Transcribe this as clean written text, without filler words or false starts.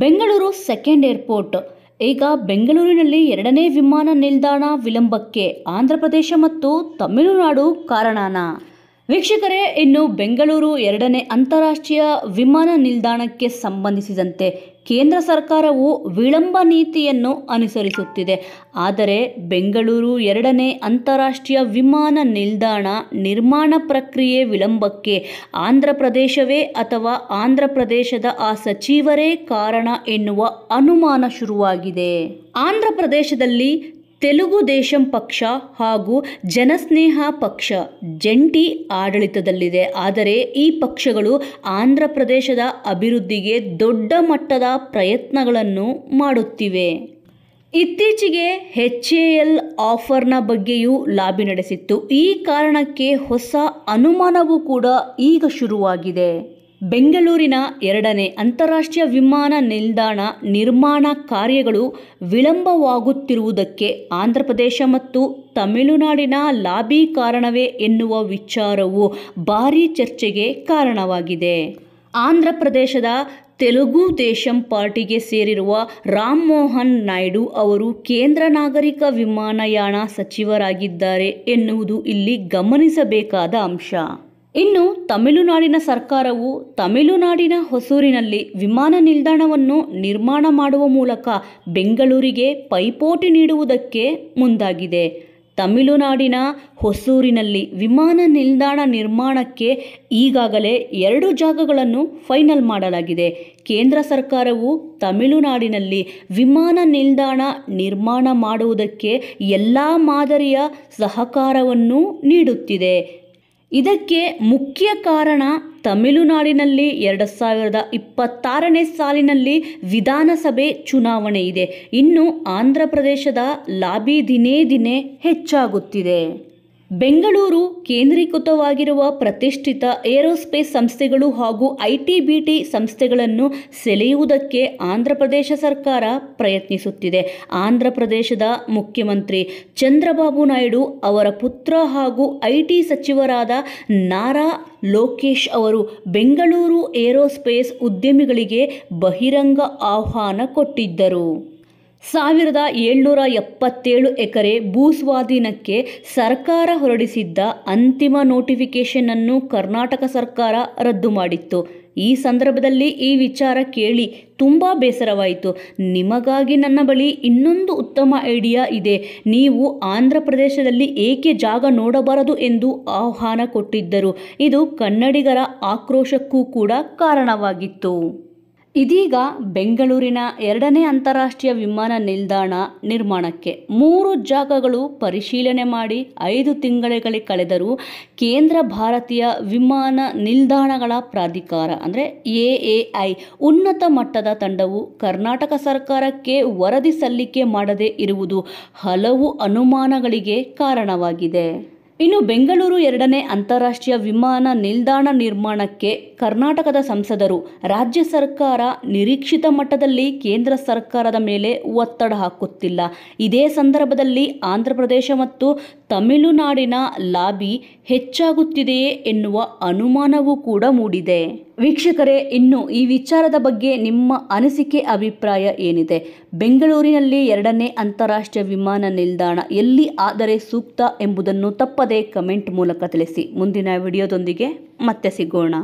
Bengaluru second airport. ಈಗ ಬೆಂಗಳೂರಿನಲ್ಲಿ ಎರಡನೇ ವಿಮಾನ ನಿಲ್ದಾಣ ವಿಳಂಬಕ್ಕೆ ಆಂಧ್ರಪ್ರದೇಶ ಮತ್ತು ತಮಿಳುನಾಡು ಕಾರಣನಾ? ವೀಕ್ಷಕರೇ, ಇನ್ನು ಬೆಂಗಳೂರು ಎರಡನೇ ಅಂತಾರಾಷ್ಟ್ರೀಯ ವಿಮಾನ ನಿಲ್ದಾಣಕ್ಕೆ ಸಂಬಂಧಿಸಿದಂತೆ ಕೇಂದ್ರ ಸರ್ಕಾರವು ವಿಳಂಬ ನೀತಿಯನ್ನು ಅನುಸರಿಸುತ್ತಿದೆ. ಆದರೆ ಬೆಂಗಳೂರು ಎರಡನೇ ಅಂತಾರಾಷ್ಟ್ರೀಯ ವಿಮಾನ ನಿಲ್ದಾಣ ನಿರ್ಮಾಣ ಪ್ರಕ್ರಿಯೆ ವಿಳಂಬಕ್ಕೆ ಆಂಧ್ರಪ್ರದೇಶವೇ ಅಥವಾ ಆಂಧ್ರಪ್ರದೇಶದ ಆ ಸಚಿವರೇ ಕಾರಣ ಎನ್ನುವ ಅನುಮಾನ ಶುರುವಾಗಿದೆ. ಆಂಧ್ರಪ್ರದೇಶದಲ್ಲಿ ತೆಲುಗು ದೇಶಂ ಪಕ್ಷ ಹಾಗೂ ಜನಸ್ನೇಹ ಪಕ್ಷ ಜಂಟಿ ಆಡಳಿತದಲ್ಲಿದೆ. ಆದರೆ ಈ ಪಕ್ಷಗಳು ಆಂಧ್ರಪ್ರದೇಶದ ಅಭಿವೃದ್ಧಿಗೆ ದೊಡ್ಡ ಮಟ್ಟದ ಪ್ರಯತ್ನಗಳನ್ನು ಮಾಡುತ್ತಿವೆ. ಇತ್ತೀಚೆಗೆ HAL ಆಫರ್ನ ಬಗ್ಗೆಯೂ ಲಾಬಿ ನಡೆಸಿತ್ತು. ಈ ಕಾರಣಕ್ಕೆ ಹೊಸ ಅನುಮಾನವೂ ಕೂಡ ಈಗ ಶುರುವಾಗಿದೆ. ಬೆಂಗಳೂರಿನ ಎರಡನೇ ಅಂತಾರಾಷ್ಟ್ರೀಯ ವಿಮಾನ ನಿಲ್ದಾಣ ನಿರ್ಮಾಣ ಕಾರ್ಯಗಳು ವಿಳಂಬವಾಗುತ್ತಿರುವುದಕ್ಕೆ ಆಂಧ್ರಪ್ರದೇಶ ಮತ್ತು ತಮಿಳುನಾಡಿನ ಲಾಬಿ ಕಾರಣವೇ ಎನ್ನುವ ವಿಚಾರವು ಭಾರೀ ಚರ್ಚೆಗೆ ಕಾರಣವಾಗಿದೆ. ಆಂಧ್ರಪ್ರದೇಶದ ತೆಲುಗು ದೇಶಂ ಪಾರ್ಟಿಗೆ ಸೇರಿರುವ ರಾಮ್ ಮೋಹನ್ ನಾಯ್ಡು ಅವರು ಕೇಂದ್ರ ನಾಗರಿಕ ವಿಮಾನಯಾನ ಸಚಿವರಾಗಿದ್ದಾರೆ ಎನ್ನುವುದು ಇಲ್ಲಿ ಗಮನಿಸಬೇಕಾದ ಅಂಶ. ಇನ್ನು ತಮಿಳುನಾಡಿನ ಸರ್ಕಾರವು ತಮಿಳುನಾಡಿನ ಹೊಸೂರಿನಲ್ಲಿ ವಿಮಾನ ನಿಲ್ದಾಣವನ್ನು ನಿರ್ಮಾಣ ಮಾಡುವ ಮೂಲಕ ಬೆಂಗಳೂರಿಗೆ ಪೈಪೋಟಿ ನೀಡುವುದಕ್ಕೆ ಮುಂದಾಗಿದೆ. ತಮಿಳುನಾಡಿನ ಹೊಸೂರಿನಲ್ಲಿ ವಿಮಾನ ನಿಲ್ದಾಣ ನಿರ್ಮಾಣಕ್ಕೆ ಈಗಾಗಲೇ 2 ಜಾಗಗಳನ್ನು ಫೈನಲ್ ಮಾಡಲಾಗಿದೆ. ಕೇಂದ್ರ ಸರ್ಕಾರವು ತಮಿಳುನಾಡಿನಲ್ಲಿ ವಿಮಾನ ನಿಲ್ದಾಣ ನಿರ್ಮಾಣ ಮಾಡುವುದಕ್ಕೆ ಎಲ್ಲ ಮಾದರಿಯ ಸಹಕಾರವನ್ನು ನೀಡುತ್ತಿದೆ. ಇದಕ್ಕೆ ಮುಖ್ಯ ಕಾರಣ ತಮಿಳುನಾಡಿನಲ್ಲಿ 2026ನೇ ಸಾಲಿನಲ್ಲಿ ವಿಧಾನಸಭೆ ಚುನಾವಣೆ ಇದೆ. ಇನ್ನು ಆಂಧ್ರಪ್ರದೇಶದ ಲಾಬಿ ದಿನೇ ದಿನೇ ಹೆಚ್ಚಾಗುತ್ತಿದೆ. ಬೆಂಗಳೂರು ಕೇಂದ್ರೀಕೃತವಾಗಿರುವ ಪ್ರತಿಷ್ಠಿತ ಏರೋಸ್ಪೇಸ್ ಸಂಸ್ಥೆಗಳು ಹಾಗೂ IT-BT ಸಂಸ್ಥೆಗಳನ್ನು ಸೆಳೆಯುವುದಕ್ಕೆ ಆಂಧ್ರಪ್ರದೇಶ ಸರ್ಕಾರ ಪ್ರಯತ್ನಿಸುತ್ತಿದೆ. ಆಂಧ್ರಪ್ರದೇಶದ ಮುಖ್ಯಮಂತ್ರಿ ಚಂದ್ರಬಾಬು ನಾಯ್ಡು ಅವರ ಪುತ್ರ ಹಾಗೂ IT ಸಚಿವರಾದ ನಾರಾ ಲೋಕೇಶ್ ಅವರು ಬೆಂಗಳೂರು ಏರೋಸ್ಪೇಸ್ ಉದ್ಯಮಿಗಳಿಗೆ ಬಹಿರಂಗ ಆಹ್ವಾನ ಕೊಟ್ಟಿದ್ದರು. 1777 ಎಕರೆ ಭೂಸ್ವಾಧೀನಕ್ಕೆ ಸರ್ಕಾರ ಹೊರಡಿಸಿದ್ದ ಅಂತಿಮ ನೋಟಿಫಿಕೇಶನ್ ಅನ್ನು ಕರ್ನಾಟಕ ಸರ್ಕಾರ ರದ್ದು ಮಾಡಿತ್ತು. ಈ ಸಂದರ್ಭದಲ್ಲಿ ಈ ವಿಚಾರ ಕೇಳಿ ತುಂಬ ಬೇಸರವಾಯಿತು. ನಿಮಗಾಗಿ ನನ್ನ ಬಳಿ ಇನ್ನೊಂದು ಉತ್ತಮ ಐಡಿಯಾ ಇದೆ, ನೀವು ಆಂಧ್ರಪ್ರದೇಶದಲ್ಲಿ ಏಕೆ ಜಾಗ ನೋಡಬಾರದು ಎಂದು ಆಹ್ವಾನ ಕೊಟ್ಟಿದ್ದರು. ಇದು ಕನ್ನಡಿಗರ ಆಕ್ರೋಶಕ್ಕೂ ಕೂಡ ಕಾರಣವಾಗಿತ್ತು. ಇದೀಗ ಬೆಂಗಳೂರಿನ ಎರಡನೇ ಅಂತಾರಾಷ್ಟ್ರೀಯ ವಿಮಾನ ನಿಲ್ದಾಣ ನಿರ್ಮಾಣಕ್ಕೆ 3 ಜಾಗಗಳು ಪರಿಶೀಲನೆ ಮಾಡಿ 5 ತಿಂಗಳೇ ಕಳೆದರೂ ಕೇಂದ್ರ ಭಾರತೀಯ ವಿಮಾನ ನಿಲ್ದಾಣಗಳ ಪ್ರಾಧಿಕಾರ ಅಂದರೆ AAI ಉನ್ನತ ಮಟ್ಟದ ತಂಡವು ಕರ್ನಾಟಕ ಸರ್ಕಾರಕ್ಕೆ ವರದಿ ಸಲ್ಲಿಕೆ ಮಾಡದೇ ಇರುವುದು ಹಲವು ಅನುಮಾನಗಳಿಗೆ ಕಾರಣವಾಗಿದೆ. ಇನ್ನು ಬೆಂಗಳೂರು ಎರಡನೇ ಅಂತಾರಾಷ್ಟ್ರೀಯ ವಿಮಾನ ನಿಲ್ದಾಣ ನಿರ್ಮಾಣಕ್ಕೆ ಕರ್ನಾಟಕದ ಸಂಸದರು, ರಾಜ್ಯ ಸರ್ಕಾರ ನಿರೀಕ್ಷಿತ ಮಟ್ಟದಲ್ಲಿ ಕೇಂದ್ರ ಸರ್ಕಾರದ ಮೇಲೆ ಒತ್ತಡ ಹಾಕುತ್ತಿಲ್ಲ. ಇದೇ ಸಂದರ್ಭದಲ್ಲಿ ಆಂಧ್ರಪ್ರದೇಶ ಮತ್ತು ತಮಿಳುನಾಡಿನ ಲಾಬಿ ಹೆಚ್ಚಾಗುತ್ತಿದೆಯೇ ಎನ್ನುವ ಅನುಮಾನವೂ ಕೂಡ ಮೂಡಿದೆ. ವೀಕ್ಷಕರೇ, ಇನ್ನು ಈ ವಿಚಾರದ ಬಗ್ಗೆ ನಿಮ್ಮ ಅನಿಸಿಕೆ ಅಭಿಪ್ರಾಯ ಏನಿದೆ? ಬೆಂಗಳೂರಿನಲ್ಲಿ ಎರಡನೇ ಅಂತಾರಾಷ್ಟ್ರೀಯ ವಿಮಾನ ನಿಲ್ದಾಣ ಎಲ್ಲಿ ಆದರೆ ಸೂಕ್ತ ಎಂಬುದನ್ನು ತಪ್ಪದೇ ಕಮೆಂಟ್ ಮೂಲಕ ತಿಳಿಸಿ. ಮುಂದಿನ ವಿಡಿಯೋದೊಂದಿಗೆ ಮತ್ತೆ ಸಿಗೋಣ.